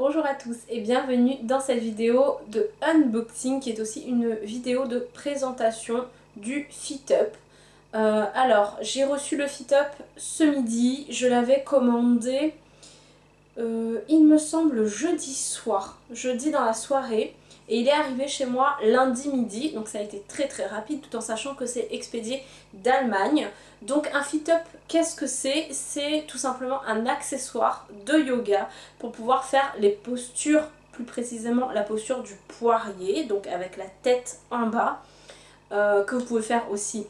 Bonjour à tous et bienvenue dans cette vidéo de unboxing qui est aussi une vidéo de présentation du Fit Up. Alors j'ai reçu le Fit Up ce midi, je l'avais commandé il me semble jeudi soir, jeudi dans la soirée, et il est arrivé chez moi lundi midi, donc ça a été très rapide tout en sachant que c'est expédié d'Allemagne. Donc un Fit Up, qu'est-ce que c'est? C'est tout simplement un accessoire de yoga pour pouvoir faire les postures, plus précisément la posture du poirier, donc avec la tête en bas, que vous pouvez faire aussi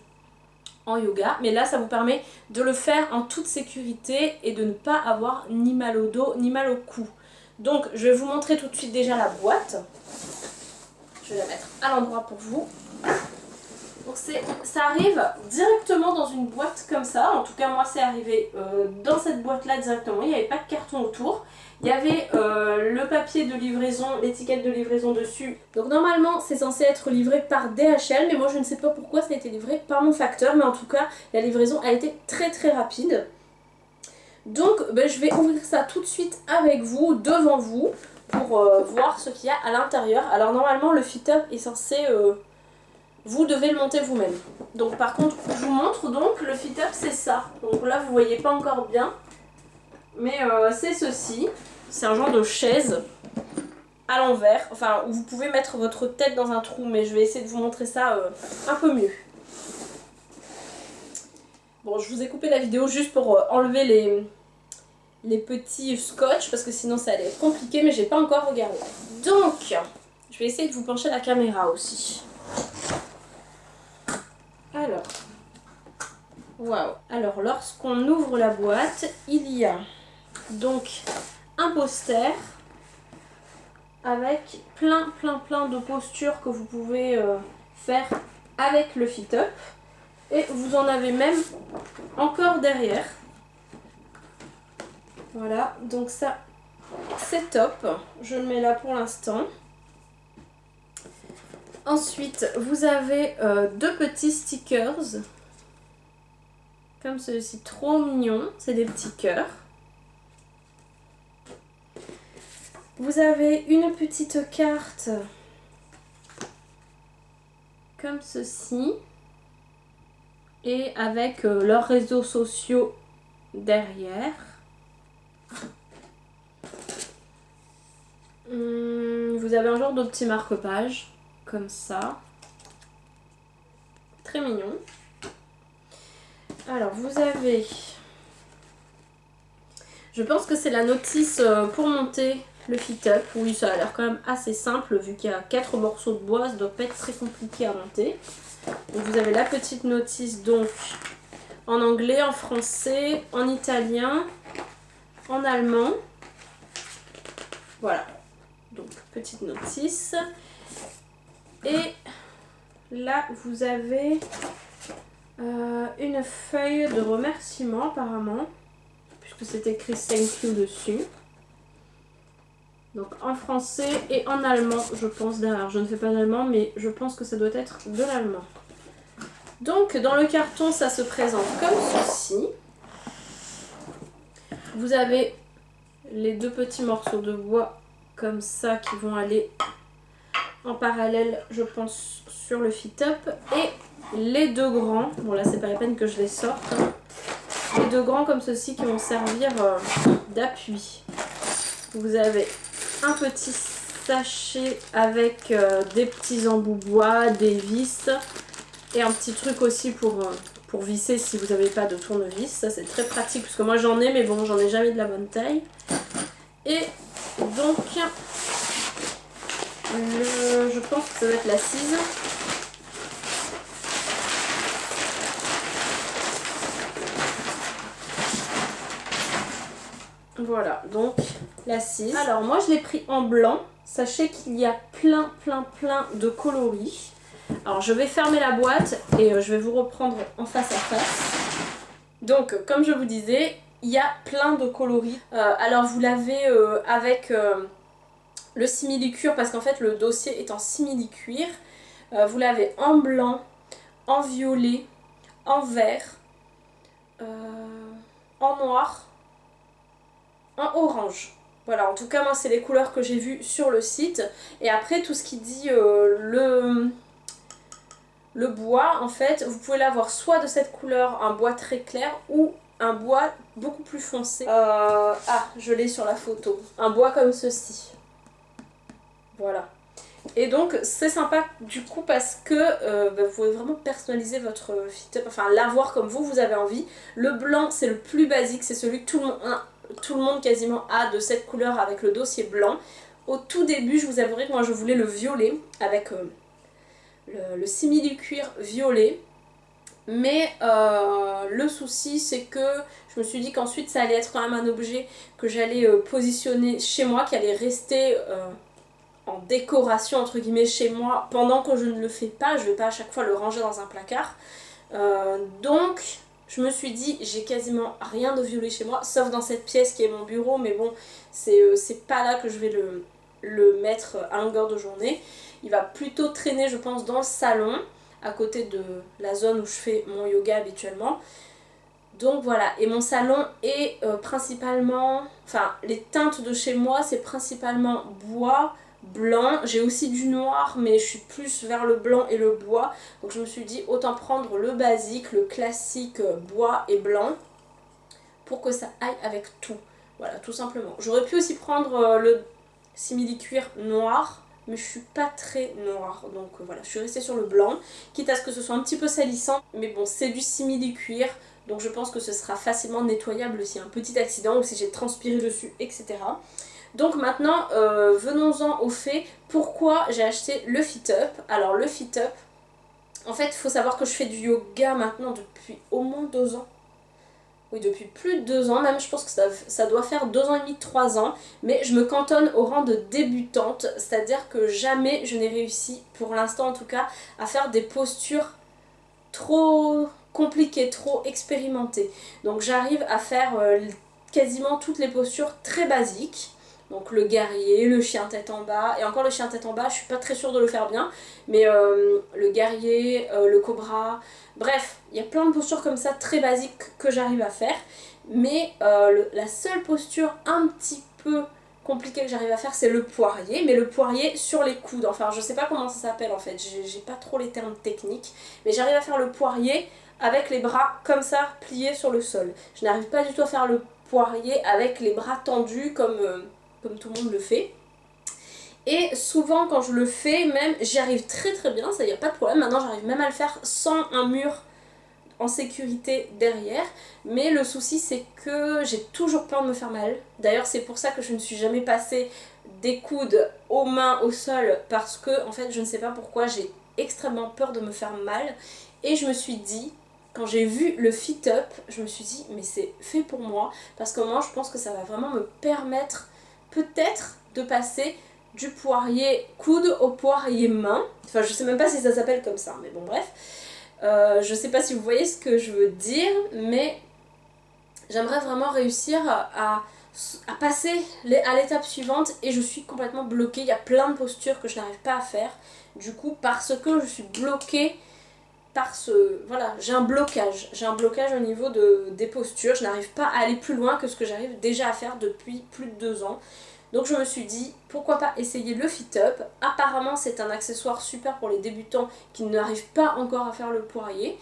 en yoga, mais là ça vous permet de le faire en toute sécurité et de ne pas avoir ni mal au dos ni mal au cou. Donc je vais vous montrer tout de suite déjà la boîte. Je vais la mettre à l'endroit pour vous. Donc ça arrive directement dans une boîte comme ça, en tout cas moi c'est arrivé dans cette boîte là directement, il n'y avait pas de carton autour. Il y avait le papier de livraison, l'étiquette de livraison dessus. Donc normalement c'est censé être livré par DHL, mais moi je ne sais pas pourquoi ça a été livré par mon facteur, mais en tout cas la livraison a été très rapide. Donc je vais ouvrir ça tout de suite avec vous, devant vous, pour voir ce qu'il y a à l'intérieur. Alors normalement le Fit Up est censé... vous devez le monter vous-même. Donc par contre, je vous montre donc, le Fit Up c'est ça. Donc là vous voyez pas encore bien, mais c'est ceci. C'est un genre de chaise à l'envers, enfin où vous pouvez mettre votre tête dans un trou, mais je vais essayer de vous montrer ça un peu mieux. Bon, je vous ai coupé la vidéo juste pour enlever les petits scotch, parce que sinon ça allait être compliqué, mais j'ai pas encore regardé. Donc, je vais essayer de vous pencher la caméra aussi. Alors, waouh! Alors, lorsqu'on ouvre la boîte, il y a donc un poster avec plein de postures que vous pouvez faire avec le Fit Up. Et vous en avez même encore derrière. Voilà, donc ça, c'est top. Je le mets là pour l'instant. Ensuite, vous avez deux petits stickers. Comme celui-ci, trop mignon. C'est des petits cœurs. Vous avez une petite carte comme ceci. Et avec leurs réseaux sociaux derrière. Vous avez un genre de petit marque-page comme ça. Très mignon. Alors vous avez... Je pense que c'est la notice pour monter le Fit Up. Oui, ça a l'air quand même assez simple vu qu'il y a 4 morceaux de bois. Ça doit pas être très compliqué à monter. Donc vous avez la petite notice donc en anglais, en français, en italien, en allemand. Voilà. Donc petite notice. Et là vous avez une feuille de remerciement apparemment, puisque c'est écrit thank you dessus. Donc en français et en allemand je pense derrière. Je ne fais pas d'allemand mais je pense que ça doit être de l'allemand. Donc dans le carton ça se présente comme ceci. Vous avez les deux petits morceaux de bois comme ça qui vont aller en parallèle je pense sur le Fit Up. Et les deux grands, bon là c'est pas la peine que je les sorte, hein. Les deux grands comme ceci qui vont servir d'appui. Vous avez un petit sachet avec des petits embouts bois, des vis et un petit truc aussi pour visser si vous n'avez pas de tournevis. Ça c'est très pratique parce que moi j'en ai mais bon j'en ai jamais de la bonne taille. Et donc je pense que ça va être la cise. Voilà, donc la cise. Alors moi je l'ai pris en blanc. Sachez qu'il y a plein de coloris. Alors je vais fermer la boîte et je vais vous reprendre en face à face. Donc comme je vous disais, il y a plein de coloris. Alors vous l'avez avec le simili-cuir parce qu'en fait le dossier est en simili-cuir. Vous l'avez en blanc, en violet, en vert, en noir, en orange. Voilà, en tout cas moi c'est les couleurs que j'ai vues sur le site. Et après tout ce qui dit le bois, en fait, vous pouvez l'avoir soit de cette couleur, un bois très clair, ou un bois beaucoup plus foncé. Ah, je l'ai sur la photo. Un bois comme ceci. Voilà. Et donc c'est sympa du coup parce que vous pouvez vraiment personnaliser votre fit-up, enfin l'avoir comme vous avez envie. Le blanc c'est le plus basique, c'est celui que tout le monde quasiment a de cette couleur avec le dossier blanc. Au tout début je vous avouerai que moi je voulais le violet avec le simili-cuir violet. Mais le souci c'est que je me suis dit qu'ensuite ça allait être quand même un objet que j'allais positionner chez moi, qui allait rester en décoration entre guillemets chez moi pendant que je ne le fais pas. Je vais pas à chaque fois le ranger dans un placard. Donc je me suis dit j'ai quasiment rien de violet chez moi, sauf dans cette pièce qui est mon bureau, mais bon c'est pas là que je vais le mettre à longueur de journée. Il va plutôt traîner je pense dans le salon, à côté de la zone où je fais mon yoga habituellement. Donc voilà, et mon salon est principalement, enfin les teintes de chez moi c'est principalement bois, blanc, j'ai aussi du noir mais je suis plus vers le blanc et le bois, donc je me suis dit autant prendre le basique, le classique bois et blanc pour que ça aille avec tout, voilà tout simplement. J'aurais pu aussi prendre le simili-cuir noir, mais je suis pas très noire, donc voilà, je suis restée sur le blanc, quitte à ce que ce soit un petit peu salissant, mais bon c'est du simili-cuir, donc je pense que ce sera facilement nettoyable s'il y a un petit accident ou si j'ai transpiré dessus, etc. Donc maintenant, venons-en au fait, pourquoi j'ai acheté le Fit-Up. Alors le Fit-Up, en fait il faut savoir que je fais du yoga maintenant depuis au moins 2 ans. Oui, depuis plus de 2 ans, même je pense que ça doit faire 2 ans et demi, 3 ans, mais je me cantonne au rang de débutante, c'est-à-dire que jamais je n'ai réussi, pour l'instant en tout cas, à faire des postures trop compliquées, trop expérimentées. Donc j'arrive à faire quasiment toutes les postures très basiques. Donc le guerrier, le chien tête en bas, et encore le chien tête en bas, je suis pas très sûre de le faire bien, mais le guerrier, le cobra, bref, il y a plein de postures comme ça très basiques que j'arrive à faire, mais la seule posture un petit peu compliquée que j'arrive à faire c'est le poirier, mais le poirier sur les coudes, enfin je sais pas comment ça s'appelle en fait, j'ai pas trop les termes techniques, mais j'arrive à faire le poirier avec les bras comme ça pliés sur le sol. Je n'arrive pas du tout à faire le poirier avec les bras tendus comme tout le monde le fait. Et souvent quand je le fais, même j'y arrive très très bien, ça y a pas de problème. Maintenant j'arrive même à le faire sans un mur en sécurité derrière. Mais le souci c'est que j'ai toujours peur de me faire mal. D'ailleurs c'est pour ça que je ne suis jamais passée des coudes aux mains au sol, parce que en fait je ne sais pas pourquoi j'ai extrêmement peur de me faire mal. Et je me suis dit, quand j'ai vu le Fit-Up, je me suis dit mais c'est fait pour moi, parce que moi je pense que ça va vraiment me permettre peut-être de passer du poirier coude au poirier main. Enfin je sais même pas si ça s'appelle comme ça, mais bon bref. Je sais pas si vous voyez ce que je veux dire, mais j'aimerais vraiment réussir à passer à l'étape suivante, et je suis complètement bloquée. Il y a plein de postures que je n'arrive pas à faire, du coup parce que je suis bloquée par voilà, j'ai un blocage au niveau des postures, je n'arrive pas à aller plus loin que ce que j'arrive déjà à faire depuis plus de 2 ans. Donc je me suis dit, pourquoi pas essayer le Fit-Up. Apparemment c'est un accessoire super pour les débutants qui n'arrivent pas encore à faire le poirier.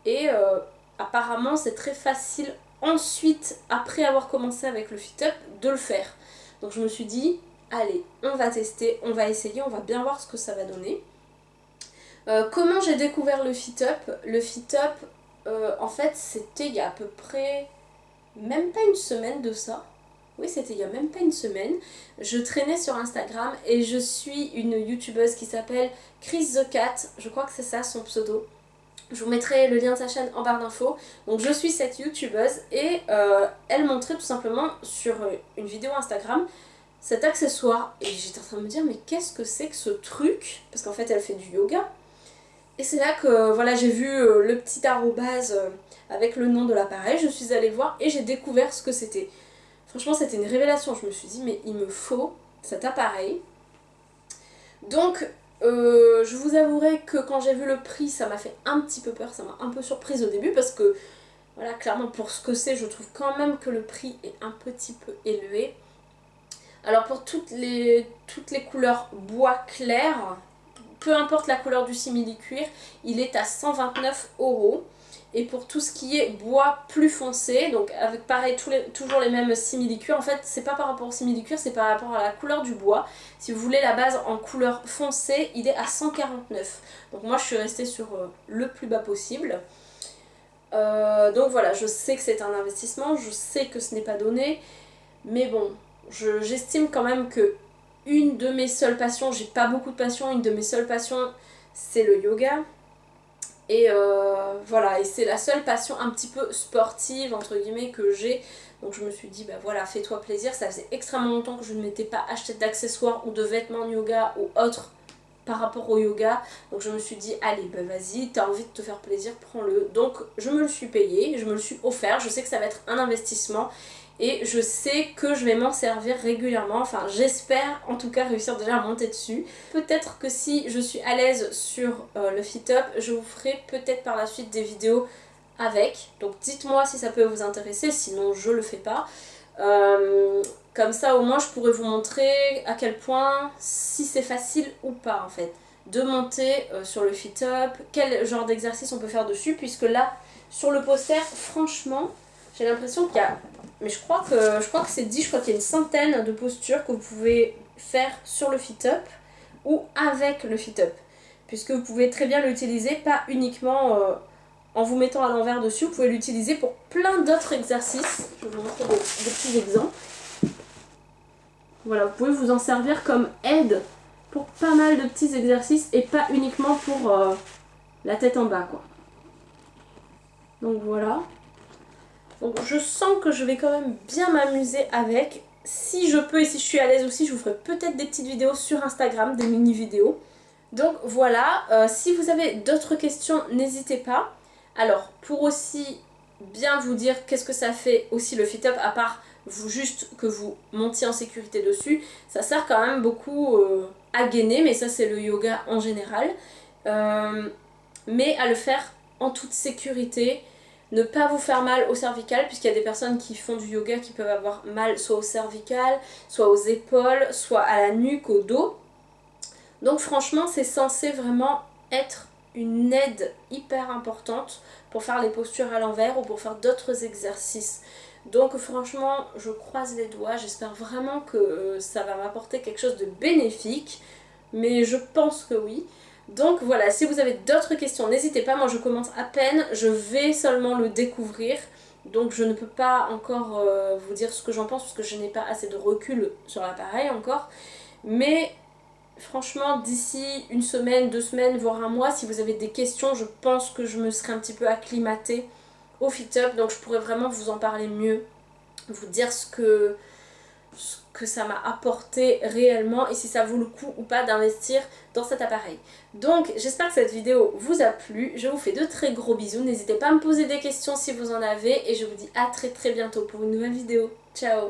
Et apparemment c'est très facile ensuite, après avoir commencé avec le Fit-Up, de le faire. Donc je me suis dit, allez, on va tester, on va essayer, on va bien voir ce que ça va donner. Comment j'ai découvert le Fit-Up? Le Fit-Up, en fait, c'était il y a à peu près même pas une semaine de ça. Oui, c'était il y a même pas une semaine. Je traînais sur Instagram et je suis une youtubeuse qui s'appelle Chris the Cat. Je crois que c'est ça son pseudo. Je vous mettrai le lien de sa chaîne en barre d'infos. Donc je suis cette youtubeuse et elle montrait tout simplement sur une vidéo Instagram cet accessoire. Et j'étais en train de me dire, mais qu'est-ce que c'est que ce truc? Parce qu'en fait elle fait du yoga. Et c'est là que voilà, j'ai vu le petit arrobase avec le nom de l'appareil, je suis allée voir et j'ai découvert ce que c'était. Franchement c'était une révélation, je me suis dit mais il me faut cet appareil. Donc je vous avouerai que quand j'ai vu le prix ça m'a fait un petit peu peur, ça m'a un peu surprise au début, parce que voilà, clairement pour ce que c'est je trouve quand même que le prix est un petit peu élevé. Alors pour toutes les couleurs bois clair, peu importe la couleur du simili-cuir, il est à 129 €. Et pour tout ce qui est bois plus foncé, donc avec pareil toujours les mêmes simili-cuir, en fait c'est pas par rapport au simili-cuir, c'est par rapport à la couleur du bois. Si vous voulez la base en couleur foncée, il est à 149. Donc moi je suis restée sur le plus bas possible. Donc voilà, je sais que c'est un investissement, je sais que ce n'est pas donné, mais bon, j'estime quand même que une de mes seules passions, j'ai pas beaucoup de passions, une de mes seules passions c'est le yoga. Et voilà, et c'est la seule passion un petit peu sportive entre guillemets que j'ai. Donc je me suis dit bah voilà, fais-toi plaisir. Ça faisait extrêmement longtemps que je ne m'étais pas acheté d'accessoires ou de vêtements de yoga ou autres par rapport au yoga. Donc je me suis dit allez bah vas-y, t'as envie de te faire plaisir, prends-le. Donc je me le suis payé, je me le suis offert. Je sais que ça va être un investissement. Et je sais que je vais m'en servir régulièrement, enfin j'espère en tout cas réussir déjà à monter dessus. Peut-être que si je suis à l'aise sur le fit-up, je vous ferai peut-être par la suite des vidéos avec. Donc dites-moi si ça peut vous intéresser, sinon je le fais pas. Comme ça au moins je pourrais vous montrer à quel point, si c'est facile ou pas en fait, de monter sur le fit-up, quel genre d'exercice on peut faire dessus, puisque là sur le poster franchement j'ai l'impression qu'il y a... Mais je crois que c'est dit, je crois qu'il y a une centaine de postures que vous pouvez faire sur le fit-up ou avec le fit-up. Puisque vous pouvez très bien l'utiliser, pas uniquement en vous mettant à l'envers dessus, vous pouvez l'utiliser pour plein d'autres exercices. Je vais vous montrer des petits exemples. Voilà, vous pouvez vous en servir comme aide pour pas mal de petits exercices et pas uniquement pour la tête en bas, quoi. Donc voilà. Donc je sens que je vais quand même bien m'amuser avec. Si je peux et si je suis à l'aise aussi, je vous ferai peut-être des petites vidéos sur Instagram, des mini vidéos. Donc voilà, si vous avez d'autres questions, n'hésitez pas. Alors pour aussi bien vous dire qu'est-ce que ça fait aussi le fit-up, à part juste que vous montiez en sécurité dessus, ça sert quand même beaucoup à gainer, mais ça c'est le yoga en général. Mais à le faire en toute sécurité. Ne pas vous faire mal au cervical, puisqu'il y a des personnes qui font du yoga qui peuvent avoir mal soit au cervical, soit aux épaules, soit à la nuque, au dos. Donc franchement c'est censé vraiment être une aide hyper importante pour faire les postures à l'envers ou pour faire d'autres exercices. Donc franchement je croise les doigts, j'espère vraiment que ça va m'apporter quelque chose de bénéfique, mais je pense que oui. Donc voilà, si vous avez d'autres questions, n'hésitez pas, moi je commence à peine, je vais seulement le découvrir. Donc je ne peux pas encore vous dire ce que j'en pense parce que je n'ai pas assez de recul sur l'appareil encore. Mais franchement, d'ici une semaine, 2 semaines, voire un mois, si vous avez des questions, je pense que je me serai un petit peu acclimatée au fit-up. Donc je pourrais vraiment vous en parler mieux, vous dire ce que ça m'a apporté réellement et si ça vaut le coup ou pas d'investir dans cet appareil. Donc j'espère que cette vidéo vous a plu, je vous fais de très gros bisous, n'hésitez pas à me poser des questions si vous en avez et je vous dis à très bientôt pour une nouvelle vidéo. Ciao!